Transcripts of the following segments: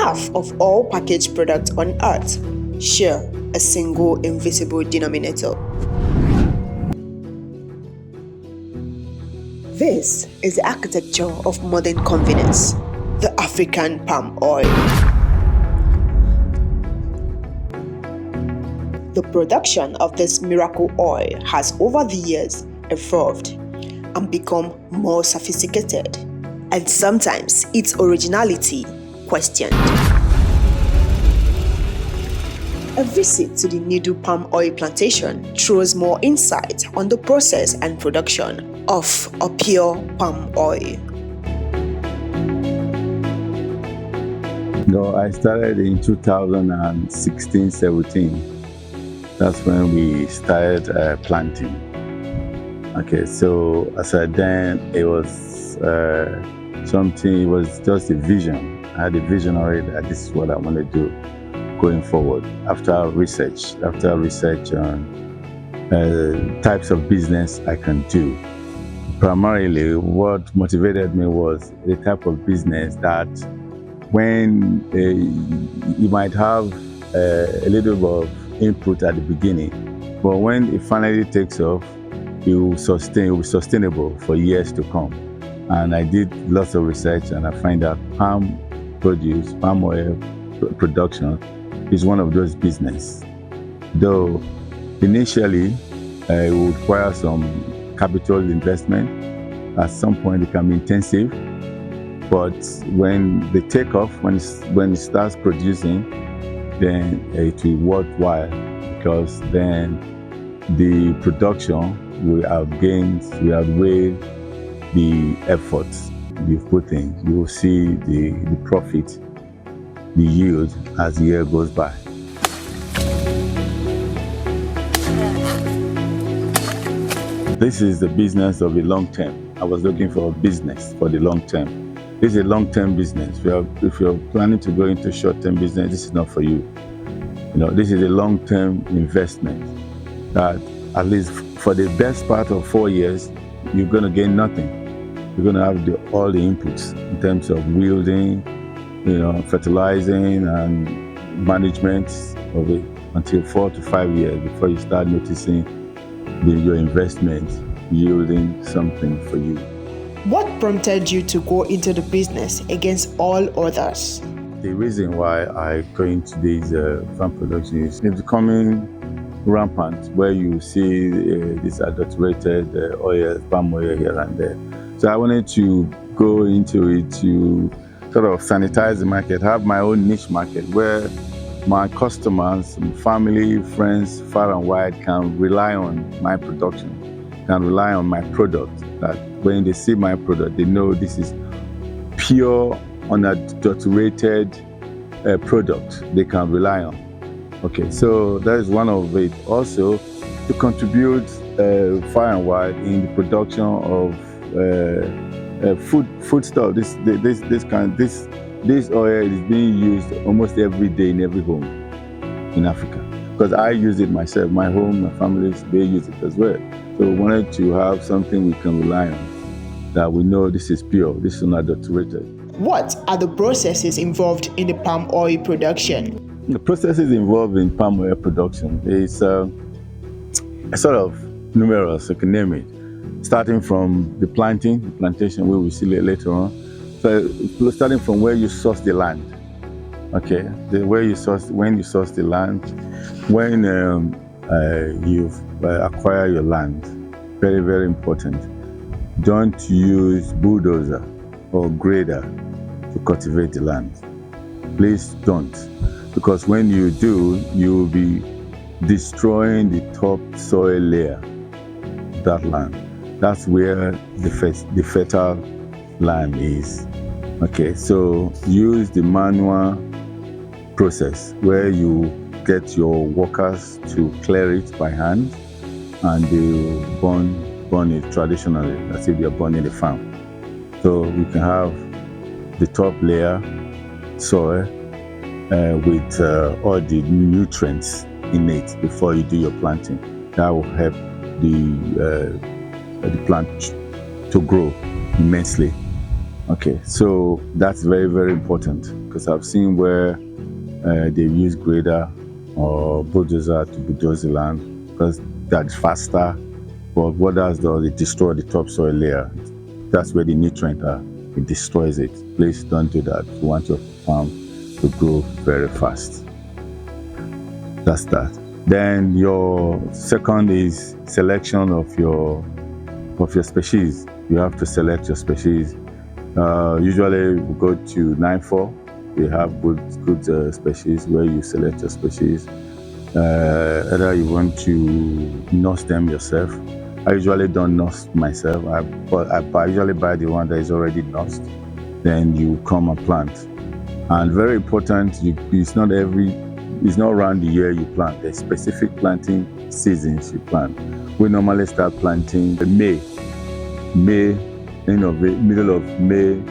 half of all packaged products on earth share a single invisible denominator. This is the architecture of modern convenience, the African palm oil. The production of this miracle oil has over the years evolved and become more sophisticated, and sometimes its originality questioned. A visit to the Nidu palm oil plantation throws more insight on the process and production of a pure palm oil. No, I started in 2016-17. That's when we started planting. Okay, so as I then, it was something, it was just a vision. I had a vision already that this is what I want to do going forward. After research on types of business I can do. Primarily, what motivated me was the type of business that when you might have a little bit of input at the beginning, but when it finally takes off, it will be sustainable for years to come. And I did lots of research, and I find that palm oil production is one of those business. Though initially it will require some capital investment. At some point it can be intensive, but when they take off, when it starts producing, then it will be worthwhile, because then the production will outweigh the efforts you've put in. You will see the profit, the yield as the year goes by. This is the business of the long term. I was looking for a business for the long term. This is a long-term business. If you're planning to go into short-term business, this is not for you. This is a long-term investment that at least for the best part of 4 years, you're going to gain nothing. You're going to have all the inputs in terms of wielding, fertilizing and management of it until 4 to 5 years before you start noticing your investment yielding something for you. What prompted you to go into the business against all others? The reason why I go into this farm production is it's becoming rampant, where you see this adulterated oil, palm oil here and there. So I wanted to go into it to sort of sanitize the market, have my own niche market where my customers, family, friends, far and wide can rely on my production, can rely on my product. That when they see my product, they know this is pure, unadulterated product they can rely on. Okay, so that is one of it. Also, to contribute far and wide in the production of food stuff. This oil is being used almost every day in every home in Africa, because I use it myself. My home, my family, they use it as well. So we wanted to have something we can rely on, that we know this is pure, this is unadulterated. What are the processes involved in the palm oil production? The processes involved in palm oil production is sort of numerous, you can name it. Starting from the plantation, where we see it later on. So starting from where you source the land. Okay, when you source the land, when you acquire your land, very, very important. Don't use bulldozer or grader to cultivate the land. Please don't, because when you do, you will be destroying the top soil layer of that land. That's where the fertile land is. Okay, so use the manual process where you get your workers to clear it by hand, and they will burn it traditionally, as if they are burning the farm. So you can have the top layer soil with all the nutrients in it before you do your planting. That will help the plant to grow immensely. Okay, so that's very, very important because I've seen where they use grader or bulldozer to bulldoze the land because that's faster. But what does it destroy the topsoil layer? That's where the nutrient are. It destroys it. Please don't do that. You want your farm to grow very fast. That's that. Then your second is selection of your species. You have to select your species. Usually we go to 9-4. We have good species where you select your species. Either you want to nurse them yourself. I usually don't nurse myself. I usually buy the one that is already nursed. Then you come and plant. And very important, it's not around the year you plant. There's specific planting seasons you plant. We normally start planting in May, middle of May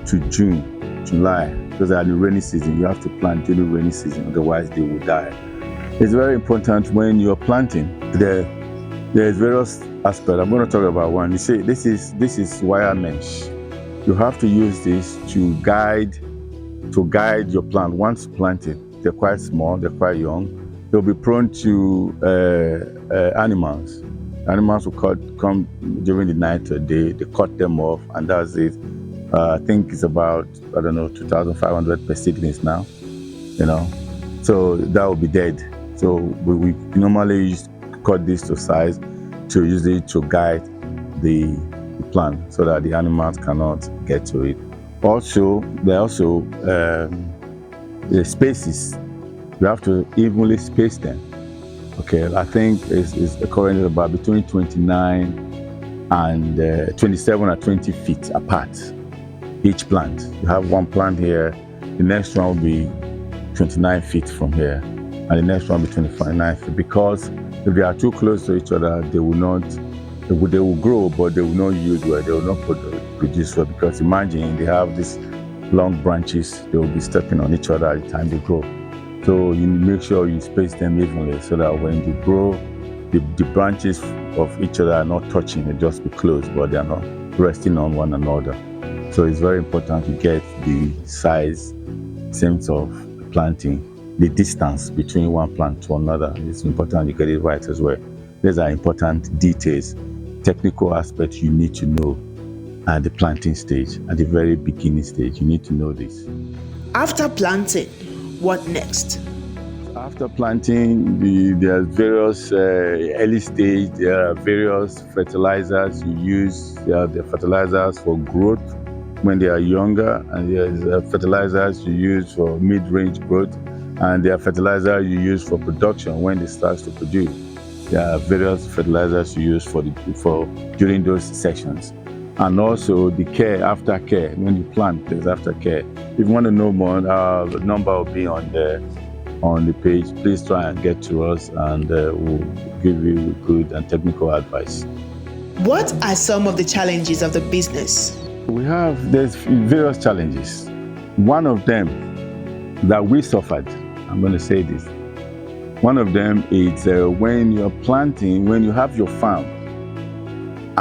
to June, July. Those are the rainy season. You have to plant during rainy season, otherwise they will die. It's very important when you're planting. There's various aspects. I'm going to talk about one. You see, this is wire mesh. You have to use this to guide your plant. Once planted, they're quite small, they're quite young. They'll be prone to animals. Animals will come during the night or day. They cut them off, and that's it. I think it's about 2,500 per seedlings now. So that will be dead. So we normally cut this to size to use it to guide the plant so that the animals cannot get to it. Also, the spaces. You have to evenly space them. Okay, I think it's currently about between 29 and 27 or 20 feet apart, each plant. You have one plant here, the next one will be 29 feet from here, and the next one will be 29 feet, because if they are too close to each other, they will grow, but they will not yield well, they will not produce well, because imagine they have these long branches, they will be stepping on each other at the time they grow. So you make sure you space them evenly so that when they grow, the branches of each other are not touching, they just be close, but they are not resting on one another. So it's very important to get the size, sense of planting, the distance between one plant to another. It's important you get it right as well. These are important details, technical aspects you need to know at the planting stage, at the very beginning stage. You need to know this. After planting, what next? After planting, there are various early stage. There are various fertilizers you use. There are the fertilizers for growth when they are younger, and there are fertilizers you use for mid-range growth, and there are fertilizers you use for production when they start to produce. There are various fertilizers you use for during those sections. And also the care, after care, when you plant, there's after care. If you want to know more, the number will be on the page. Please try and get to us, and we'll give you good and technical advice. What are some of the challenges of the business? There's various challenges. One of them that we suffered, I'm going to say this. One of them is when you're planting, when you have your farm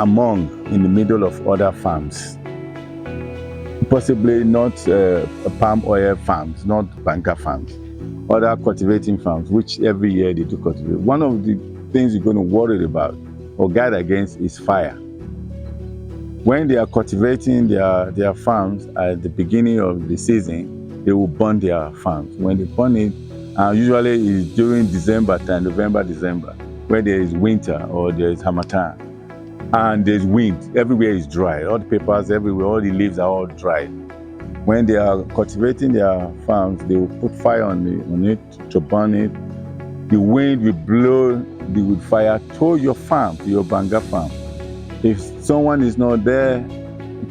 in the middle of other farms, possibly not palm oil farms, not banker farms, other cultivating farms, which every year they do cultivate. One of the things you're going to worry about or guard against is fire. When they are cultivating their farms at the beginning of the season, they will burn their farms. When they burn it, usually it's during December time, November, December, where there is winter or there is harmattan. And there's wind, everywhere is dry. All the papers everywhere, all the leaves are all dry. When they are cultivating their farms, they will put fire on it to burn it. The wind will blow the wood fire to your farm, to your banga farm. If someone is not there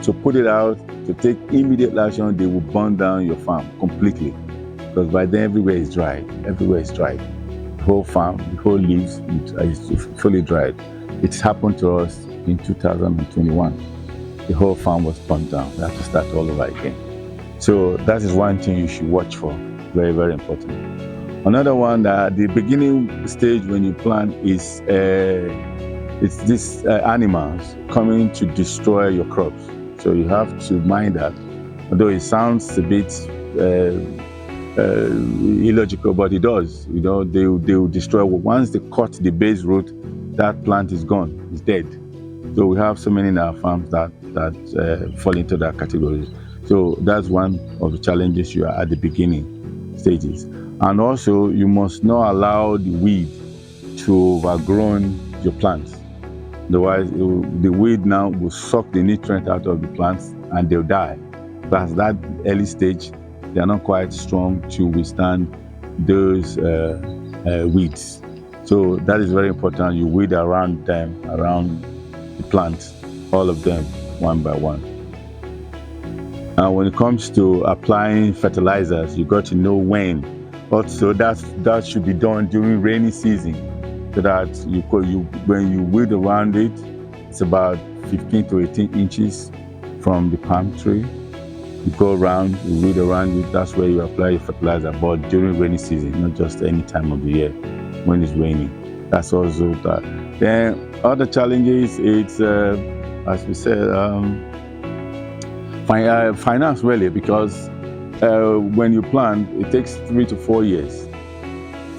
to put it out, to take immediate action, they will burn down your farm completely. Because by then everywhere is dry. Everywhere is dry. The whole farm, the whole leaves is fully dried. It's happened to us in 2021. The whole farm was burnt down. We have to start all over again. So that is one thing you should watch for. Very, very important. Another one, that the beginning stage when you plant is it's these animals coming to destroy your crops. So you have to mind that. Although it sounds a bit illogical, but it does. You know, they will destroy. Once they cut the base root, that plant is gone, it's dead. So we have so many in our farms that fall into that category. So that's one of the challenges you are at the beginning stages. And also, you must not allow the weed to overgrown your plants. Otherwise, the weed now will suck the nutrient out of the plants and they'll die. But at that early stage, they are not quite strong to withstand those weeds. So that is very important. You weed around them, around the plants, all of them, one by one. And when it comes to applying fertilizers, you got to know when. Also, that should be done during rainy season, so that when you weed around it, it's about 15 to 18 inches from the palm tree. You go around, you weed around it. That's where you apply your fertilizer. But during rainy season, not just any time of the year when it's raining. That's also that. Then other challenges, it's as we said, finance really, because when you plant, it takes 3 to 4 years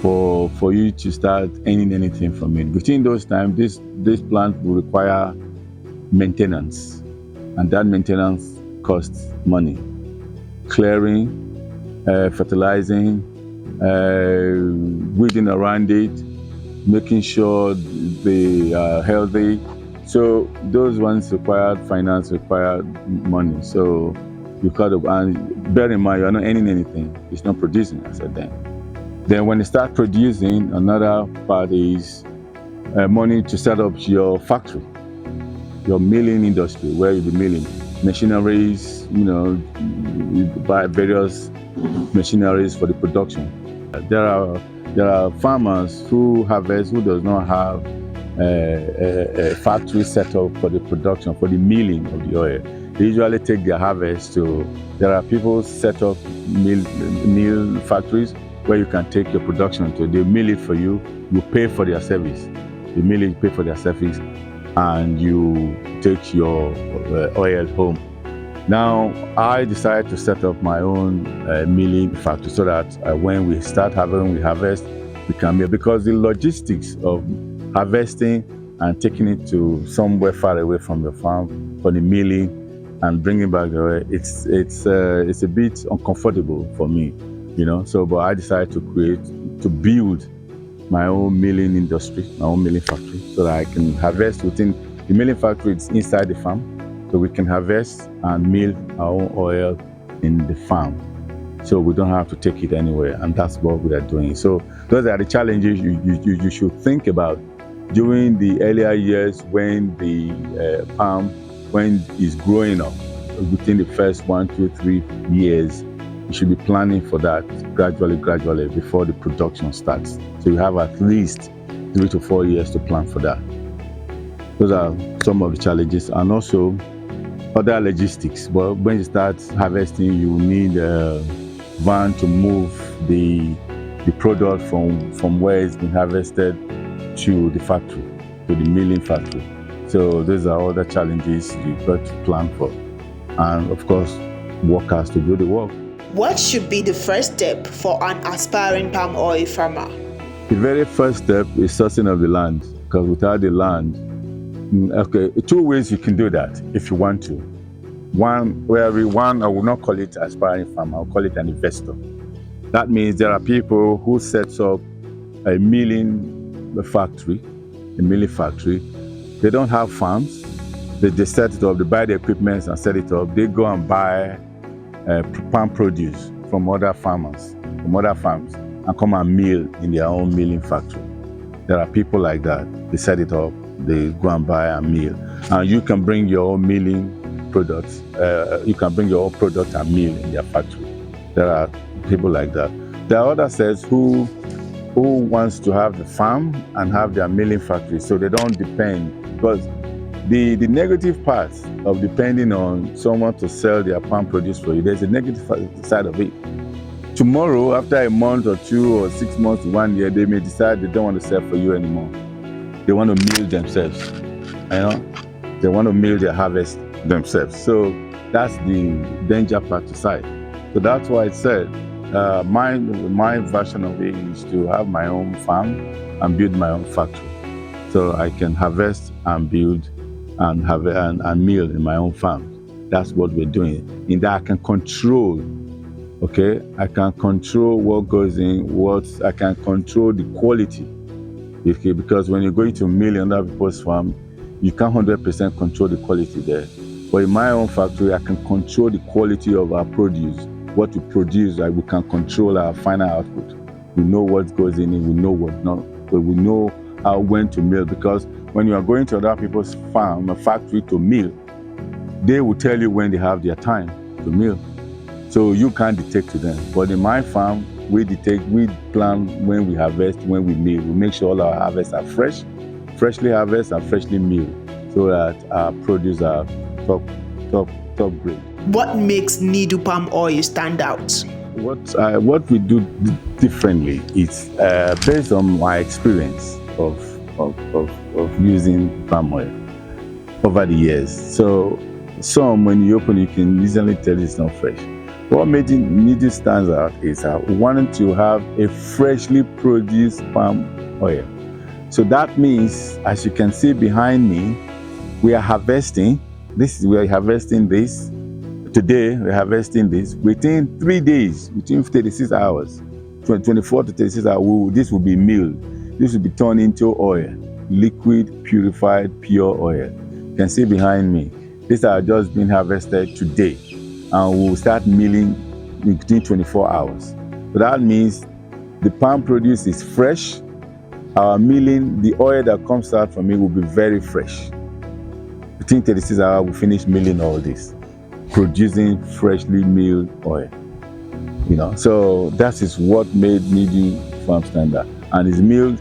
for you to start earning anything from it. Between those times, this plant will require maintenance, and that maintenance costs money. Clearing, fertilizing, weeding around it, making sure they are healthy. So those ones require finance, require money. So you got to, and bear in mind, you're not earning anything. It's not producing, I said then. Then when you start producing, another part is money to set up your factory, your milling industry, where you'll be milling. Machineries, you buy various machineries for the production. There are farmers who harvest who does not have a factory set up for the production, for the milling of the oil. They usually take their harvest to, there are people set up mill factories where you can take your production to. They mill it for you, you pay for their service. They mill it, pay for their service, and you take your oil home. Now, I decided to set up my own milling factory so that when we start having, we harvest, we can mill. Because the logistics of harvesting and taking it to somewhere far away from your farm for the milling and bringing back the oil, it's a bit uncomfortable for me, So, but I decided to build my own milling industry, my own milling factory, so that I can harvest within the milling factory. It's inside the farm, so we can harvest and mill our own oil in the farm. So we don't have to take it anywhere, and that's what we are doing. So those are the challenges you should think about during the earlier years when the palm, when it's growing up. Within the first 1, 2, 3 years, you should be planning for that gradually before the production starts. So you have at least 3 to 4 years to plan for that. Those are some of the challenges, and also other logistics. But when you start harvesting, you need a van to move the product from where it's been harvested to the factory, to the milling factory. So those are other challenges you've got to plan for. And of course, workers to do the work. What should be the first step for an aspiring palm oil farmer? The very first step is sourcing of the land, because without the land, 2 ways you can do that if you want to. One, I will not call it aspiring farmer, I'll call it an investor. That means there are people who set up a milling factory. They don't have farms. They set it up, they buy the equipment and set it up. They go and buy palm produce from other farmers, from other farms, and come and mill in their own milling factory. There are people like that. They set it up, they go and buy and mill. And you can bring your own milling products. You can bring your own product and mill in their factory. There are people like that. There are others who wants to have the farm and have their milling factory, so they don't depend. Because the negative part of depending on someone to sell their palm produce for you, there's a negative side of it. Tomorrow, after a month or 2 or 6 months to 1 year, they may decide they don't want to sell for you anymore. They want to mill themselves. They want to mill their harvest themselves. So that's the danger part aside. So that's why I said my version of it is to have my own farm and build my own factory, so I can harvest and build and have and mill in my own farm. That's what we're doing. In that I can control. Okay, I can control what goes in. I can control the quality. Okay, because when you're going to mill in other people's farm, you can't 100% control the quality there. But in my own factory, I can control the quality of our produce. What we produce, like we can control our final output. We know what goes in it, we know what not, but we know when to mill. Because when you are going to other people's farm, a factory to mill, they will tell you when they have their time to mill. So you can't dictate to them. But in my farm, we plan when we harvest, when we mill. We make sure all our harvests are freshly harvested and freshly milled, so that our produce are top grade. What makes Nidu palm oil stand out? What we do differently is based on my experience of using palm oil over the years. So some, when you open, you can easily tell it's not fresh. What made Nidu stand out is we wanted to have a freshly produced palm oil. So that means, as you can see behind me, we are harvesting. We are harvesting this. Today, we're harvesting this. Within 3 days, within 36 hours, 24 to 36 hours, this will be milled. This will be turned into oil, liquid, purified, pure oil. You can see behind me, these are just being harvested today, and we'll start milling within 24 hours. So that means the palm produce is fresh. Our milling, the oil that comes out from it will be very fresh. Within 36 hours, we finish milling all this, producing freshly milled oil. So that is what made Nidu farm standard, and it's milled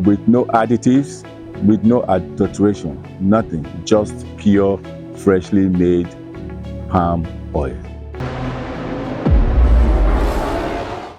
with no additives, with no adulteration, nothing, just pure, freshly made palm oil.